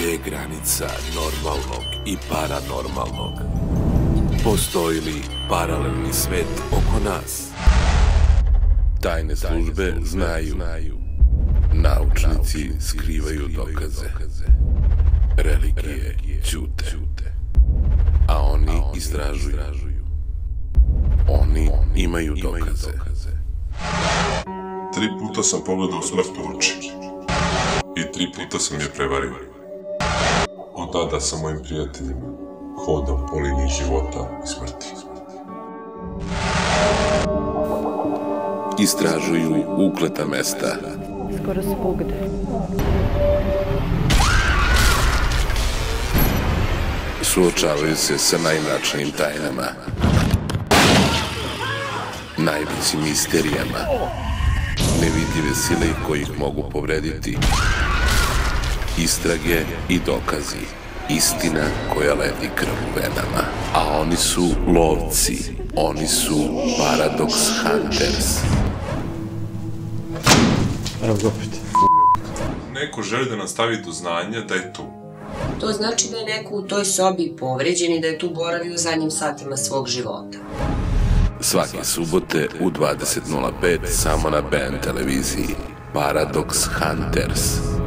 Gdje je granica normalnog i paranormalnog? Postoji li paralelni svet oko nas? Tajne službe znaju. Naučnici skrivaju dokaze. Religije ćute. A oni istražuju. Oni imaju dokaze. 3 puta sam pogledao smrt u oči. I 3 puta sam je prevario. Od tada sa mojim prijateljima hodam po liniji života i smrti. Istražuju ukleta mesta. Skoro svugde. Suočavaju se sa najmračnijim tajnama, najvećim misterijama, nevidljive sile koje ih mogu povrediti, istrage i dokazi, istina koja ledi krv u venama. A oni su lovci, oni su Paradox Hunters. Evo ga opet. Neko želi da nam stavi do znanja da je tu. To znači da je neko u toj sobi povređen i da je tu boravio u zadnjim satima svog života. Svake subote u 20:05 samo na BN televiziji. Paradox Hunters.